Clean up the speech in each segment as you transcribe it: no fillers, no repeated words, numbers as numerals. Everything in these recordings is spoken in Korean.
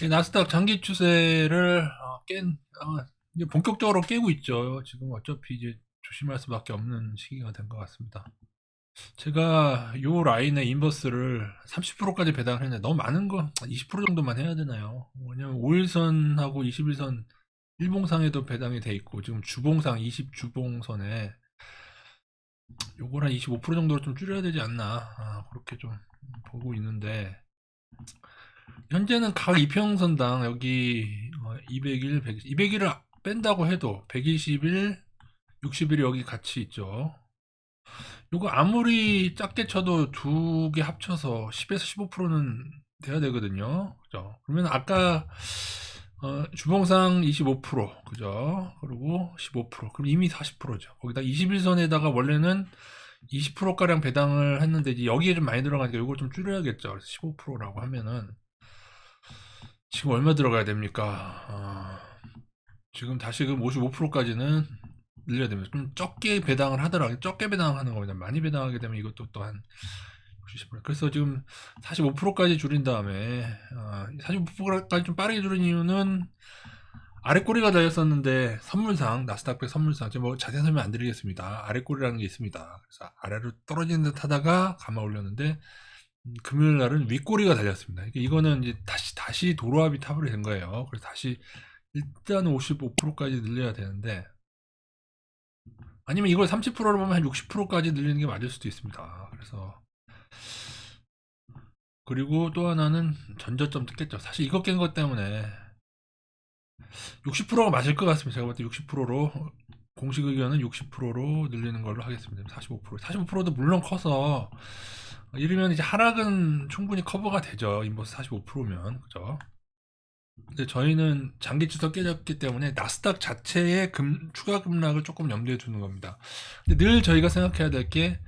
이 나스닥 장기 추세를 이제 본격적으로 깨고 있죠. 지금 어차피 이제 조심할 수밖에 없는 시기가 된 것 같습니다. 제가 요 라인의 인버스를 30%까지 배당을 했는데 너무 많은 거 20% 정도만 해야 되나요? 왜냐면 5일선하고 21선 일봉상에도 배당이 돼 있고 지금 주봉상 20주봉선에 요걸 한 25% 정도로 좀 줄여야 되지 않나 그렇게 좀 보고 있는데 현재는 각 이평선당 여기 200일, 120, 200일을 뺀다고 해도 120일, 60일이 여기 같이 있죠. 요거 아무리 작게 쳐도 두 개 합쳐서 10에서 15%는 돼야 되거든요. 그죠? 그러면 아까 주봉상 25%, 그죠? 그리고 15%, 그럼 이미 40%죠. 거기다 21선에다가 원래는 20%가량 배당을 했는데 이제 여기에 좀 많이 들어가니까 이걸 좀 줄여야겠죠. 그래서 15%라고 하면은 지금 얼마 들어가야 됩니까? 지금 다시금 55%까지는 늘려야 됩니다. 좀 적게 배당을 하더라도 적게 배당하는 겁니다. 많이 배당하게 되면 이것도 또한 60%. 그래서 지금 45%까지 줄인 다음에 45%까지 좀 빠르게 줄인 이유는 아래 꼬리가 달렸었는데 선물상 나스닥 100 선물상 지금 뭐 자세한 설명 안 드리겠습니다. 아래 꼬리라는 게 있습니다. 그래서 아래로 떨어지는 듯 하다가 감아 올렸는데 금요일 날은 윗꼬리가 달렸습니다. 그러니까 이거는 이제 다시 도로합이 타버리 된 거예요. 그래서 다시 일단 55%까지 늘려야 되는데 아니면 이걸 30%로 보면 한 60%까지 늘리는 게 맞을 수도 있습니다. 그래서 그리고 또 하나는 전저점 뜯겠죠. 사실 이거 깬 것 때문에 60%가 맞을 것 같습니다. 제가 볼 때 60%로 공식 의견은 60%로 늘리는 걸로 하겠습니다. 45%. 45%도 물론 커서 이러면 이제 하락은 충분히 커버가 되죠. 인버스 45%면 그죠? 근데 저희는 장기 추석 깨졌기 때문에 나스닥 자체의 추가 급락을 조금 염두에 두는 겁니다. 근데 늘 저희가 생각해야 될 게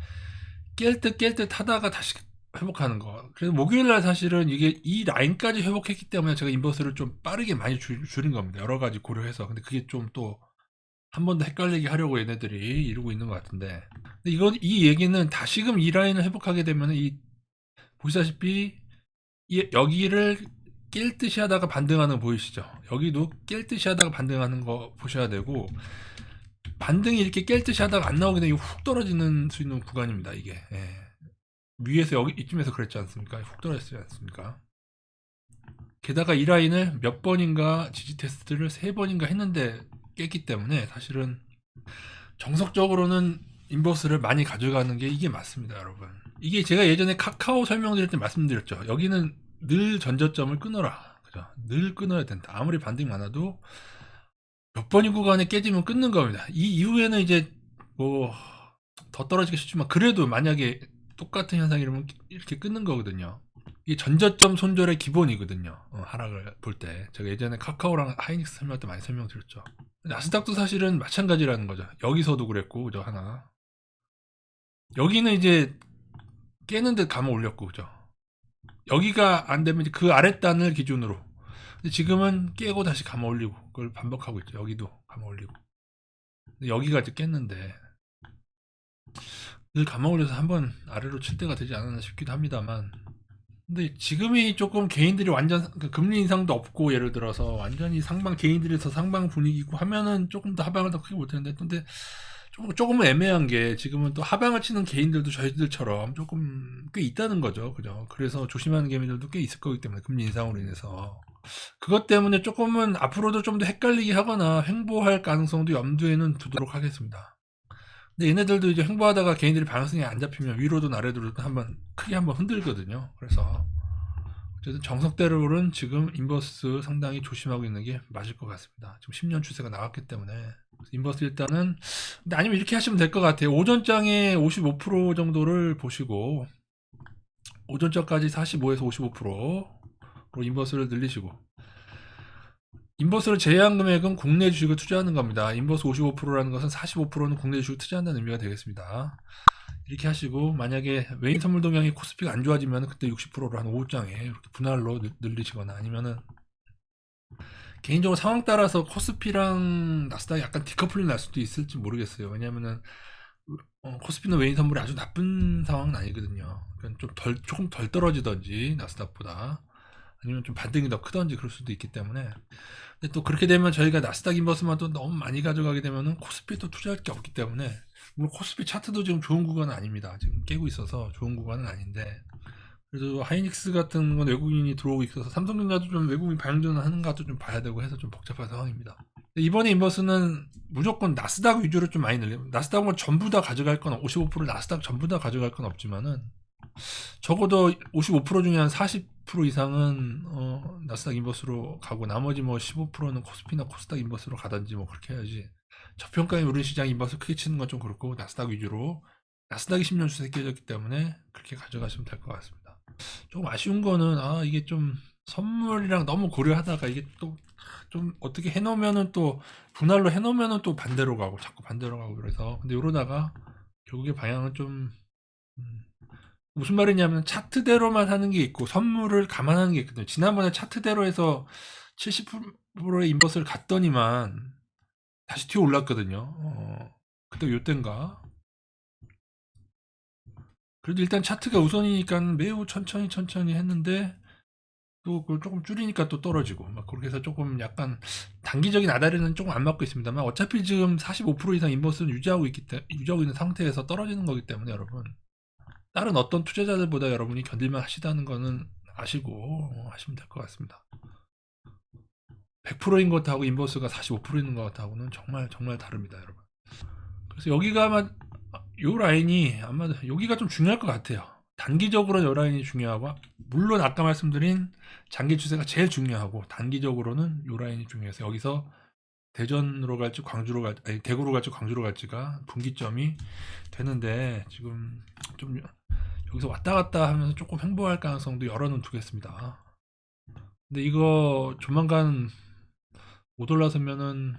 깰 듯 하다가 다시 회복하는 거. 그래서 목요일 날 사실은 이게 이 라인까지 회복했기 때문에 제가 인버스를 좀 빠르게 많이 줄인 겁니다. 여러 가지 고려해서. 근데 그게 좀 또 한 번 더 헷갈리게 하려고 얘네들이 이러고 있는 것 같은데. 근데 이 얘기는 다시금 이 라인을 회복하게 되면 보시다시피 여기를 깰 듯이 하다가 반등하는 거 보이시죠? 여기도 깰 듯이 하다가 반등하는 거 보셔야 되고 반등이 이렇게 깰 듯이 하다가 안 나오게 되면 훅 떨어지는 수 있는 구간입니다. 이게 위에서 여기 이쯤에서 그랬지 않습니까? 훅 떨어졌지 않습니까? 게다가 이 라인을 몇 번인가 지지 테스트를 세 번인가 했는데 깼기 때문에 사실은 정석적으로는 인버스를 많이 가져가는 게 이게 맞습니다, 여러분. 이게 제가 예전에 카카오 설명드릴 때 말씀드렸죠. 여기는 늘 전저점을 끊어라. 그죠? 늘 끊어야 된다. 아무리 반등이 많아도 몇 번이 구간에 깨지면 끊는 겁니다. 이 이후에는 이제 뭐 더 떨어지기 쉽지만 그래도 만약에 똑같은 현상이 이러면 이렇게 끊는 거거든요. 이게 전저점 손절의 기본이거든요. 하락을 볼 때. 제가 예전에 카카오랑 하이닉스 설명할 때 많이 설명드렸죠. 나스닥도 사실은 마찬가지라는 거죠. 여기서도 그랬고, 그죠, 하나. 여기는 이제 깨는 듯 감아 올렸고, 그죠. 여기가 안 되면 그 아랫단을 기준으로. 근데 지금은 깨고 다시 감아 올리고, 그걸 반복하고 있죠. 여기도 감아 올리고. 근데 여기가 이제 깼는데, 늘 감아 올려서 한번 아래로 칠 때가 되지 않았나 싶기도 합니다만, 근데 지금이 조금 개인들이 완전 금리 인상도 없고 예를 들어서 완전히 개인들에서 상방 분위기고 하면은 조금 더 하방을 더 크게 못했는데 근데 조금은 애매한 게 지금은 또 하방을 치는 개인들도 저희들처럼 조금 꽤 있다는 거죠. 그죠? 그래서 조심하는 개인들도 꽤 있을 거기 때문에 금리 인상으로 인해서 그것 때문에 조금은 앞으로도 좀 더 헷갈리게 하거나 횡보할 가능성도 염두에는 두도록 하겠습니다. 근데 얘네들도 이제 횡보하다가 개인들이 방향성이 안 잡히면 위로든 아래로든 크게 한번 흔들거든요. 그래서 어쨌든 정석대로는 지금 인버스 상당히 조심하고 있는 게 맞을 것 같습니다. 지금 10년 추세가 나왔기 때문에 인버스 일단은 근데 아니면 이렇게 하시면 될 것 같아요. 오전장에 55% 정도를 보시고 오전장까지 45에서 55%로 인버스를 늘리시고 인버스를 제외한 금액은 국내 주식을 투자하는 겁니다. 인버스 55%라는 것은 45%는 국내 주식을 투자한다는 의미가 되겠습니다. 이렇게 하시고 만약에 외인 선물 동향이 코스피가 안 좋아지면 그때 60%로 한 5장에 이렇게 분할로 늘리시거나 아니면은 개인적으로 상황 따라서 코스피랑 나스닥이 약간 디커플링 날 수도 있을지 모르겠어요. 왜냐면은 코스피는 외인 선물이 아주 나쁜 상황은 아니거든요. 그러니까 조금 덜 떨어지던지 나스닥보다 아니면 좀 반등이 더 크던지 그럴 수도 있기 때문에. 근데 또 그렇게 되면 저희가 나스닥 인버스만 또 너무 많이 가져가게 되면은 코스피 또 투자할 게 없기 때문에, 물론 코스피 차트도 지금 좋은 구간은 아닙니다. 지금 깨고 있어서 좋은 구간은 아닌데, 그래도 하이닉스 같은 건 외국인이 들어오고 있어서 삼성전자도 좀 외국인 반영전환 하는 것도 좀 봐야 되고 해서 좀 복잡한 상황입니다. 이번에 인버스는 무조건 나스닥 위주로 좀 많이 늘려요. 나스닥은 전부 다 가져갈 건 55% 나스닥 전부 다 가져갈 건 없지만은 적어도 55% 중에 한 40% 이상은 나스닥 인버스로 가고, 나머지 뭐 15%는 코스피나 코스닥 인버스로 가든지 뭐 그렇게 해야지. 저평가의 우리 시장 인버스 크게 치는 건 좀 그렇고, 나스닥 위주로, 나스닥이 10년 추세 깨졌기 때문에 그렇게 가져가시면 될 것 같습니다. 조금 아쉬운 거는, 이게 좀 선물이랑 너무 고려하다가 이게 또 좀 어떻게 해놓으면은 또 분할로 해놓으면은 또 반대로 가고, 자꾸 반대로 가고, 그래서 근데 이러다가 결국에 방향은 좀 무슨 말이냐면 차트대로만 하는 게 있고 선물을 감안하는 게 있거든요. 지난번에 차트대로 해서 70%의 인버스를 갔더니만 다시 튀어 올랐거든요. 그때 요땐가. 그래도 일단 차트가 우선이니까 매우 천천히 했는데, 또 그걸 조금 줄이니까 또 떨어지고 막 그렇게 해서 조금 약간 단기적인 아다리는 조금 안 맞고 있습니다만, 어차피 지금 45% 이상 인버스는 유지하고 있는 상태에서 떨어지는 거기 때문에, 여러분 다른 어떤 투자자들보다 여러분이 견딜만 하시다는 거는 아시고 하시면 될 것 같습니다. 100%인 것하고 인버스가 45% 있는 것하고는 정말 다릅니다, 여러분. 그래서 여기가 아마 요 라인이 아마 여기가 좀 중요할 것 같아요. 단기적으로는 요 라인이 중요하고, 물론 아까 말씀드린 장기 추세가 제일 중요하고, 단기적으로는 요 라인이 중요해서 여기서 대전으로 갈지 광주로 갈지, 아니 대구로 갈지 광주로 갈지가 분기점이 되는데, 지금 좀 여기서 왔다 갔다 하면서 조금 횡보할 가능성도 열어는 두겠습니다. 근데 이거 조만간 못 올라서면은,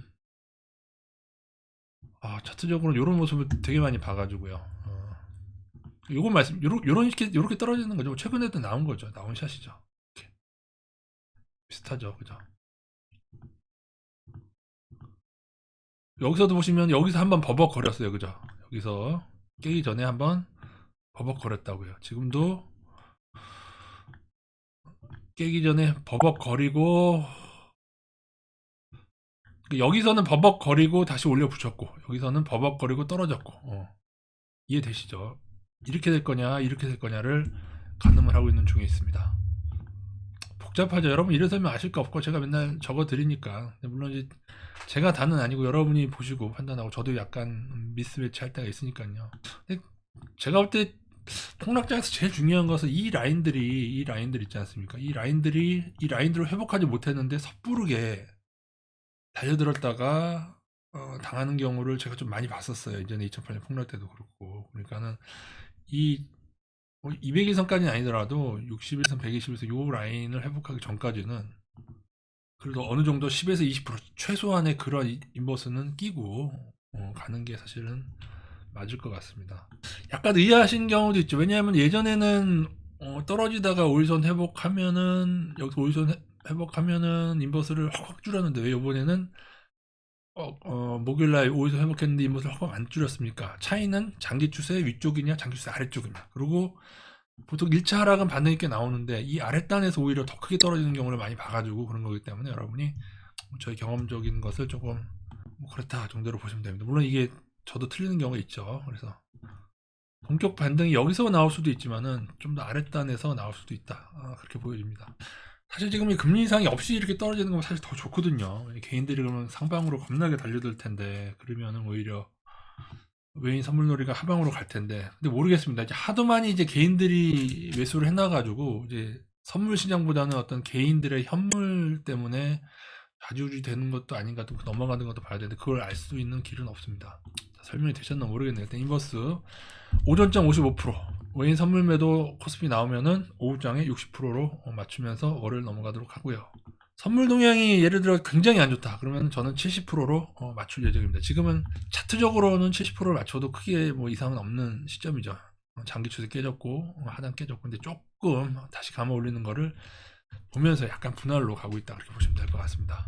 차트적으로 이런 모습을 되게 많이 봐가지고요. 요건 말씀, 요렇게 떨어지는 거죠. 최근에도 나온 거죠. 나온 샷이죠. 이렇게. 비슷하죠. 그죠? 여기서도 보시면 여기서 한번 버벅거렸어요. 그죠? 여기서 깨기 전에 한번 버벅거렸다고요. 지금도 깨기 전에 버벅거리고, 여기서는 버벅거리고 다시 올려 붙였고, 여기서는 버벅거리고 떨어졌고, 이해되시죠? 이렇게 될 거냐, 이렇게 될 거냐를 가늠을 하고 있는 중에 있습니다. 복잡하죠. 여러분 이래서면 아실 거 없고 제가 맨날 적어 드리니까. 물론 이제 제가 다는 아니고 여러분이 보시고 판단하고, 저도 약간 미스매치 할 때가 있으니까요. 근데 제가 볼 때 폭락장에서 제일 중요한 것은 이 라인들 있지 않습니까? 이 라인들을 회복하지 못했는데 섣부르게 달려들었다가 당하는 경우를 제가 좀 많이 봤었어요. 이전에 2008년 폭락 때도 그렇고. 그러니까는 이 200일선까지는 아니더라도 60일선, 120일선 요 라인을 회복하기 전까지는 그래도 어느 정도 10에서 20% 최소한의 그런 인버스는 끼고 가는 게 사실은 맞을 것 같습니다. 약간 의아하신 경우도 있죠. 왜냐하면 예전에는 떨어지다가 5일선 회복하면은, 여기서 5일선 회복하면은 인버스를 확 줄였는데, 왜 이번에는 목요일날 5일선 회복했는데 인버스를 확 안 줄였습니까? 차이는 장기 추세 위쪽이냐 장기 추세 아래쪽이냐. 그리고 보통 1차 하락은 반등이 꽤 나오는데, 이 아랫단에서 오히려 더 크게 떨어지는 경우를 많이 봐가지고 그런 거기 때문에, 여러분이 저희 경험적인 것을 조금 뭐 그렇다 정도로 보시면 됩니다. 물론 이게 저도 틀리는 경우가 있죠. 그래서 본격 반등이 여기서 나올 수도 있지만은 좀 더 아랫단에서 나올 수도 있다, 그렇게 보여집니다. 사실 지금 이 금리 인상이 없이 이렇게 떨어지는 건 사실 더 좋거든요. 개인들이 그러면 상방으로 겁나게 달려들 텐데, 그러면은 오히려 외인 선물놀이가 하방으로 갈 텐데. 근데 모르겠습니다. 이제 하도 많이 이제 개인들이 매수를 해놔가지고 이제 선물 시장보다는 어떤 개인들의 현물 때문에 좌지우지 되는 것도 아닌가, 또 넘어가는 것도 봐야 되는데, 그걸 알 수 있는 길은 없습니다. 설명이 되셨나 모르겠네요. 일단 인버스 오전장 55%, 외인 선물 매도 코스피 나오면은 오후장에 60%로 맞추면서 월요일 넘어가도록 하고요. 선물 동향이 예를 들어 굉장히 안 좋다 그러면 저는 70%로 맞출 예정입니다. 지금은 차트적으로는 70%를 맞춰도 크게 뭐 이상은 없는 시점이죠. 장기 추세 깨졌고 하단 깨졌고, 근데 조금 다시 감아 올리는 거를 보면서 약간 분할로 가고 있다, 그렇게 보시면 될 것 같습니다.